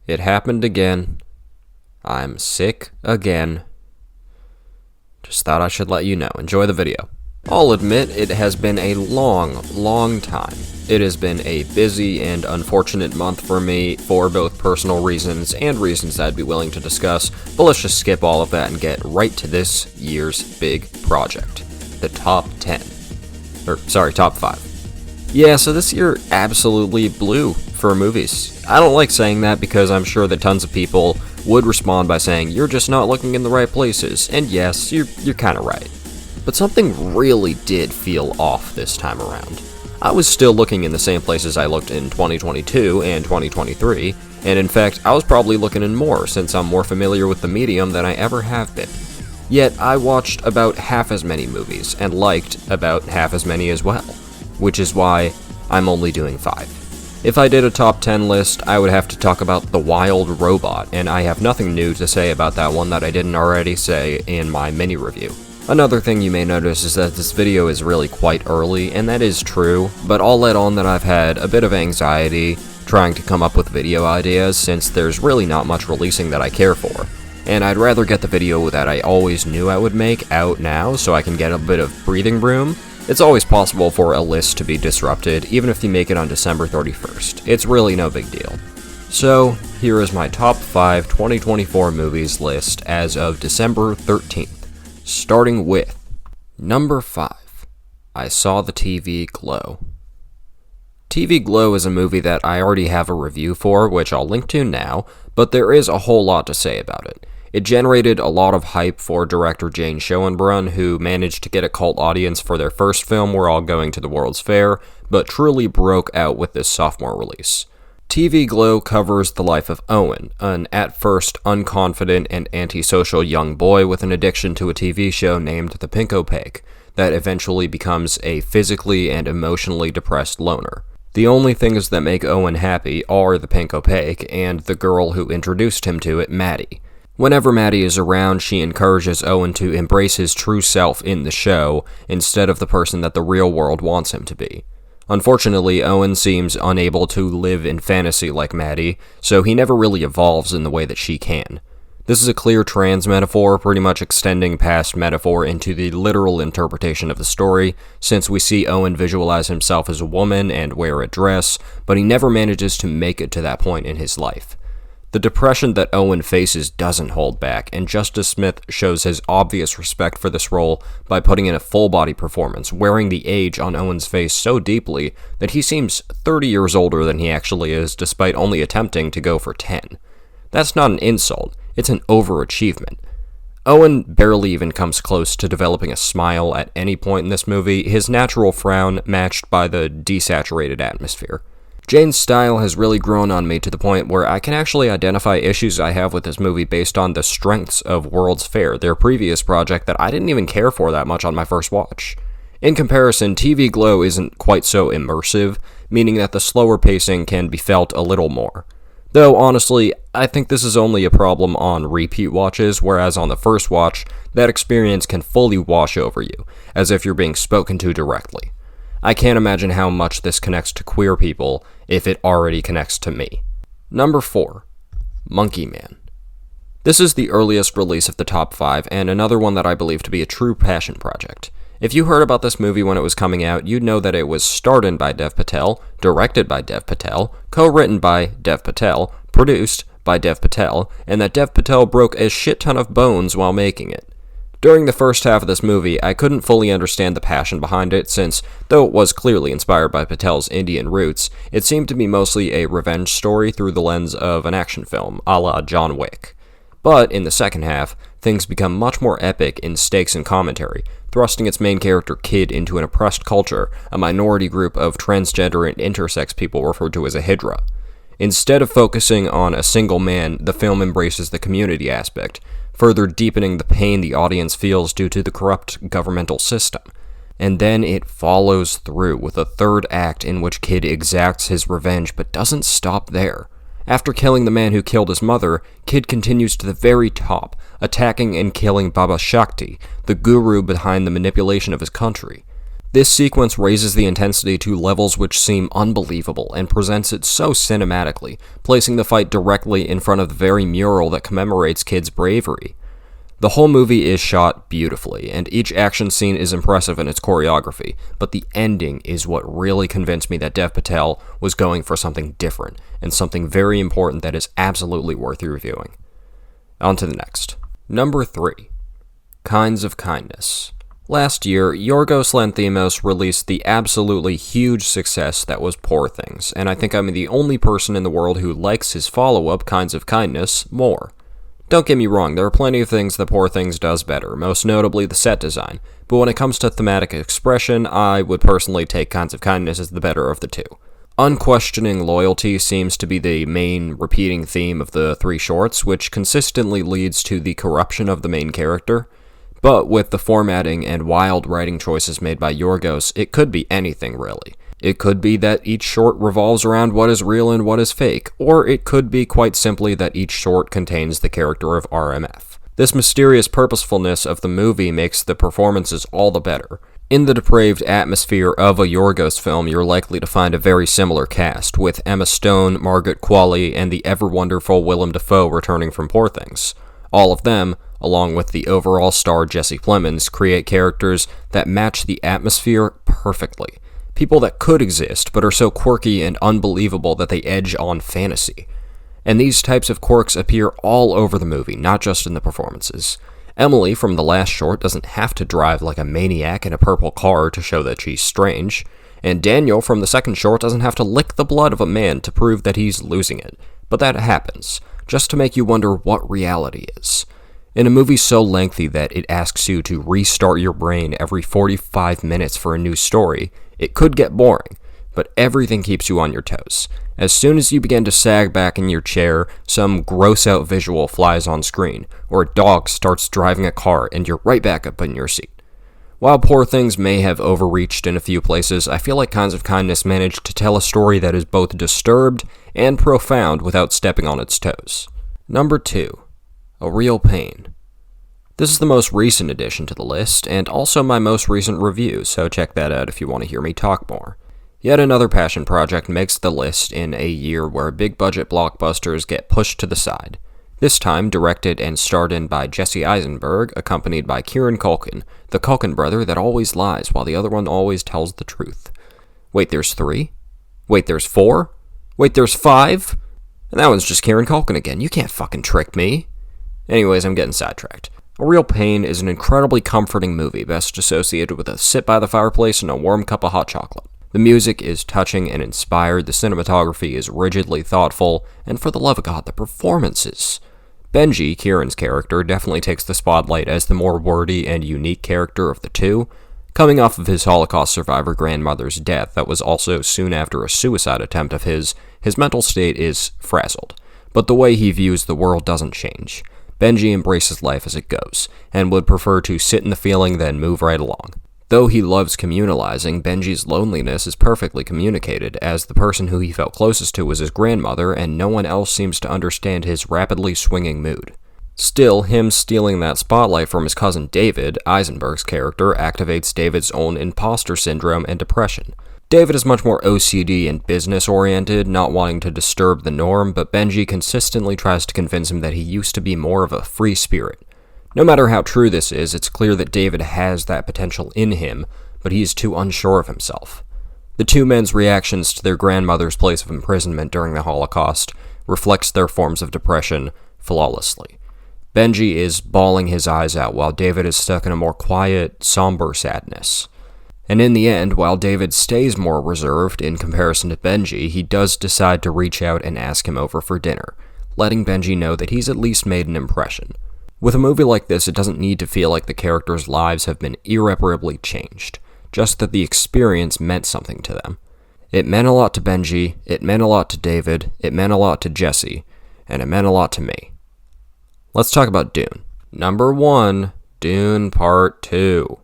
It happened again. I'm sick again. Just thought I should let you know. Enjoy the video. I'll admit it has been a long time. It has been a busy and unfortunate month for me for both personal reasons and reasons I'd be willing to discuss, but let's just skip all of that and get right to this year's big project. The top 5. Yeah, so this year absolutely blew for movies. I don't like saying that because I'm sure that tons of people would respond by saying, you're just not looking in the right places, and yes, you're kinda right. But something really did feel off this time around. I was still looking in the same places I looked in 2022 and 2023, and in fact, I was probably looking in more since I'm more familiar with the medium than I ever have been. Yet, I watched about half as many movies, and liked about half as many as well, which is why I'm only doing 5. If I did a top 10 list, I would have to talk about The Wild Robot, and I have nothing new to say about that one that I didn't already say in my mini review. Another thing you may notice is that this video is really quite early, and that is true, but I'll let on that I've had a bit of anxiety trying to come up with video ideas since there's really not much releasing that I care for. And I'd rather get the video that I always knew I would make out now so I can get a bit of breathing room. It's always possible for a list to be disrupted, even if you make it on December 31st. It's really no big deal. So, here is my top 5 2024 movies list as of December 13th, starting with number 5, I Saw the TV Glow. TV Glow is a movie that I already have a review for, which I'll link to now, but there is a whole lot to say about it. It generated a lot of hype for director Jane Schoenbrunn, who managed to get a cult audience for their first film, We're All Going to the World's Fair, but truly broke out with this sophomore release. TV Glow covers the life of Owen, an at-first unconfident and antisocial young boy with an addiction to a TV show named The Pink Opaque, that eventually becomes a physically and emotionally depressed loner. The only things that make Owen happy are The Pink Opaque and the girl who introduced him to it, Maddie. Whenever Maddie is around, she encourages Owen to embrace his true self in the show, instead of the person that the real world wants him to be. Unfortunately, Owen seems unable to live in fantasy like Maddie, so he never really evolves in the way that she can. This is a clear trans metaphor, pretty much extending past metaphor into the literal interpretation of the story, since we see Owen visualize himself as a woman and wear a dress, but he never manages to make it to that point in his life. The depression that Owen faces doesn't hold back, and Justice Smith shows his obvious respect for this role by putting in a full-body performance, wearing the age on Owen's face so deeply that he seems 30 years older than he actually is, despite only attempting to go for 10. That's not an insult, it's an overachievement. Owen barely even comes close to developing a smile at any point in this movie, his natural frown matched by the desaturated atmosphere. Jane's style has really grown on me to the point where I can actually identify issues I have with this movie based on the strengths of World's Fair, their previous project that I didn't even care for that much on my first watch. In comparison, TV Glow isn't quite so immersive, meaning that the slower pacing can be felt a little more. Though, honestly, I think this is only a problem on repeat watches, whereas on the first watch, that experience can fully wash over you, as if you're being spoken to directly. I can't imagine how much this connects to queer people if it already connects to me. Number 4, Monkey Man. This is the earliest release of the top 5, and another one that I believe to be a true passion project. If you heard about this movie when it was coming out, you'd know that it was starred in by Dev Patel, directed by Dev Patel, co-written by Dev Patel, produced by Dev Patel, and that Dev Patel broke a shit ton of bones while making it. During the first half of this movie, I couldn't fully understand the passion behind it since, though it was clearly inspired by Patel's Indian roots, it seemed to be mostly a revenge story through the lens of an action film, a la John Wick. But in the second half, things become much more epic in stakes and commentary, thrusting its main character Kid into an oppressed culture, a minority group of transgender and intersex people referred to as a Hydra. Instead of focusing on a single man, the film embraces the community aspect, further deepening the pain the audience feels due to the corrupt governmental system. And then it follows through with a third act in which Kid exacts his revenge but doesn't stop there. After killing the man who killed his mother, Kid continues to the very top, attacking and killing Baba Shakti, the guru behind the manipulation of his country. This sequence raises the intensity to levels which seem unbelievable and presents it so cinematically, placing the fight directly in front of the very mural that commemorates kids' bravery. The whole movie is shot beautifully, and each action scene is impressive in its choreography, but the ending is what really convinced me that Dev Patel was going for something different, and something very important that is absolutely worth reviewing. On to the next. Number 3. Kinds of Kindness. Last year, Yorgos Lanthimos released the absolutely huge success that was Poor Things, and I think I'm the only person in the world who likes his follow-up, Kinds of Kindness, more. Don't get me wrong, there are plenty of things that Poor Things does better, most notably the set design, but when it comes to thematic expression, I would personally take Kinds of Kindness as the better of the two. Unquestioning loyalty seems to be the main repeating theme of the three shorts, which consistently leads to the corruption of the main character. But with the formatting and wild writing choices made by Yorgos, it could be anything really. It could be that each short revolves around what is real and what is fake, or it could be quite simply that each short contains the character of RMF. This mysterious purposefulness of the movie makes the performances all the better. In the depraved atmosphere of a Yorgos film, you're likely to find a very similar cast, with Emma Stone, Margaret Qualley, and the ever-wonderful Willem Dafoe returning from Poor Things. All of them, along with the overall star Jesse Plemons, create characters that match the atmosphere perfectly. People that could exist, but are so quirky and unbelievable that they edge on fantasy. And these types of quirks appear all over the movie, not just in the performances. Emily from the last short doesn't have to drive like a maniac in a purple car to show that she's strange, and Daniel from the second short doesn't have to lick the blood of a man to prove that he's losing it. But that happens, just to make you wonder what reality is. In a movie so lengthy that it asks you to restart your brain every 45 minutes for a new story, it could get boring, but everything keeps you on your toes. As soon as you begin to sag back in your chair, some gross-out visual flies on screen, or a dog starts driving a car and you're right back up in your seat. While Poor Things may have overreached in a few places, I feel like Kinds of Kindness managed to tell a story that is both disturbed and profound without stepping on its toes. Number 2. A Real Pain. This is the most recent addition to the list, and also my most recent review, so check that out if you want to hear me talk more. Yet another passion project makes the list in a year where big-budget blockbusters get pushed to the side. This time directed and starred in by Jesse Eisenberg, accompanied by Kieran Culkin, the Culkin brother that always lies while the other one always tells the truth. Wait, there's 3? Wait, there's 4? Wait, there's 5? And that one's just Kieran Culkin again. You can't fucking trick me. Anyways, I'm getting sidetracked. A Real Pain is an incredibly comforting movie, best associated with a sit by the fireplace and a warm cup of hot chocolate. The music is touching and inspired, the cinematography is rigidly thoughtful, and for the love of God, the performances. Benji, Kieran's character, definitely takes the spotlight as the more wordy and unique character of the two. Coming off of his Holocaust survivor grandmother's death that was also soon after a suicide attempt of his mental state is frazzled. But the way he views the world doesn't change. Benji embraces life as it goes, and would prefer to sit in the feeling than move right along. Though he loves communalizing, Benji's loneliness is perfectly communicated, as the person who he felt closest to was his grandmother, and no one else seems to understand his rapidly swinging mood. Still, him stealing that spotlight from his cousin David, Eisenberg's character, activates David's own imposter syndrome and depression. David is much more OCD and business-oriented, not wanting to disturb the norm, but Benji consistently tries to convince him that he used to be more of a free spirit. No matter how true this is, it's clear that David has that potential in him, but he is too unsure of himself. The two men's reactions to their grandmother's place of imprisonment during the Holocaust reflects their forms of depression flawlessly. Benji is bawling his eyes out while David is stuck in a more quiet, somber sadness. And in the end, while David stays more reserved in comparison to Benji, he does decide to reach out and ask him over for dinner, letting Benji know that he's at least made an impression. With a movie like this, it doesn't need to feel like the characters' lives have been irreparably changed, just that the experience meant something to them. It meant a lot to Benji, it meant a lot to David, it meant a lot to Jesse, and it meant a lot to me. Let's talk about Dune. Number 1, Dune Part 2.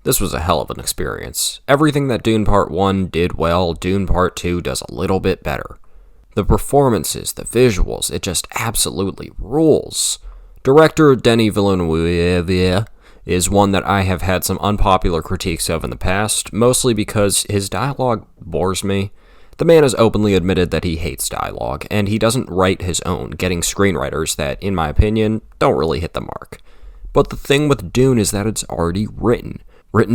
This was a hell of an experience. Everything that Dune Part 1 did well, Dune Part 2 does a little bit better. The performances, the visuals, it just absolutely rules. Director Denis Villeneuve is one that I have had some unpopular critiques of in the past, mostly because his dialogue bores me. The man has openly admitted that he hates dialogue, and he doesn't write his own, getting screenwriters that, in my opinion, don't really hit the mark. But the thing with Dune is that it's already written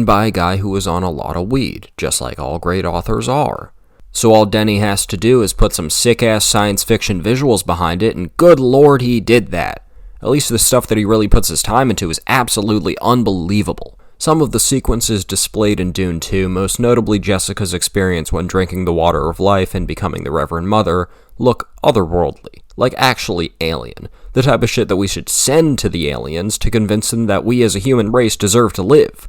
by a guy who was on a lot of weed, just like all great authors are. So all Denny has to do is put some sick-ass science fiction visuals behind it, and good lord he did that. At least the stuff that he really puts his time into is absolutely unbelievable. Some of the sequences displayed in Dune 2, most notably Jessica's experience when drinking the water of life and becoming the Reverend Mother, look otherworldly, like actually alien. The type of shit that we should send to the aliens to convince them that we as a human race deserve to live.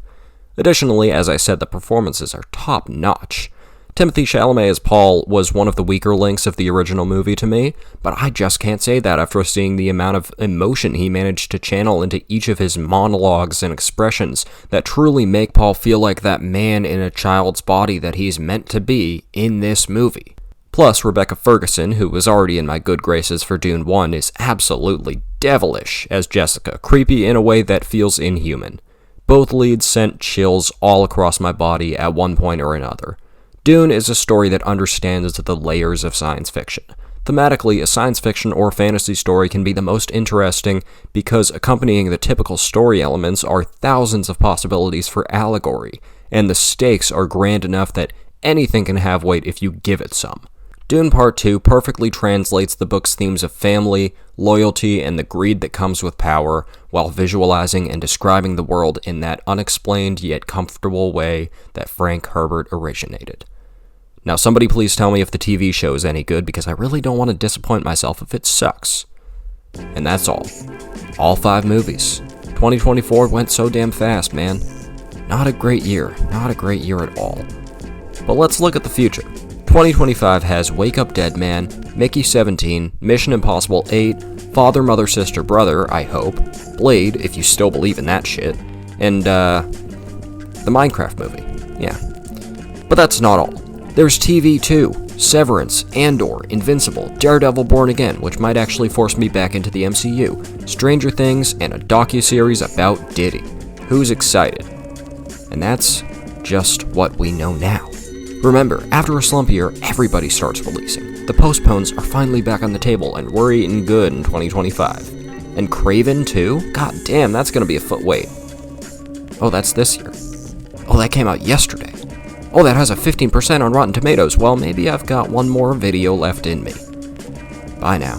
Additionally, as I said, the performances are top-notch. Timothée Chalamet as Paul was one of the weaker links of the original movie to me, but I just can't say that after seeing the amount of emotion he managed to channel into each of his monologues and expressions that truly make Paul feel like that man in a child's body that he's meant to be in this movie. Plus, Rebecca Ferguson, who was already in my good graces for Dune 1, is absolutely devilish as Jessica, creepy in a way that feels inhuman. Both leads sent chills all across my body at one point or another. Dune is a story that understands the layers of science fiction. Thematically, a science fiction or fantasy story can be the most interesting because accompanying the typical story elements are thousands of possibilities for allegory, and the stakes are grand enough that anything can have weight if you give it some. Dune Part 2 perfectly translates the book's themes of family, loyalty, and the greed that comes with power, while visualizing and describing the world in that unexplained yet comfortable way that Frank Herbert originated. Now somebody please tell me if the TV show is any good, because I really don't want to disappoint myself if it sucks. And that's all. All 5 movies. 2024 went so damn fast, man. Not a great year. Not a great year at all. But let's look at the future. 2025 has Wake Up Dead Man, Mickey 17, Mission Impossible 8, Father, Mother, Sister, Brother, I hope, Blade, if you still believe in that shit, and, the Minecraft movie. Yeah. But that's not all. There's TV too. Severance, Andor, Invincible, Daredevil Born Again, which might actually force me back into the MCU, Stranger Things, and a docuseries about Diddy. Who's excited? And that's just what we know now. Remember, after a slump year, everybody starts releasing. The postpones are finally back on the table, and we're eating good in 2025. And Craven too? God damn, that's gonna be a foot wait. Oh, that's this year. Oh, that came out yesterday. Oh, that has a 15% on Rotten Tomatoes. Well, maybe I've got one more video left in me. Bye now.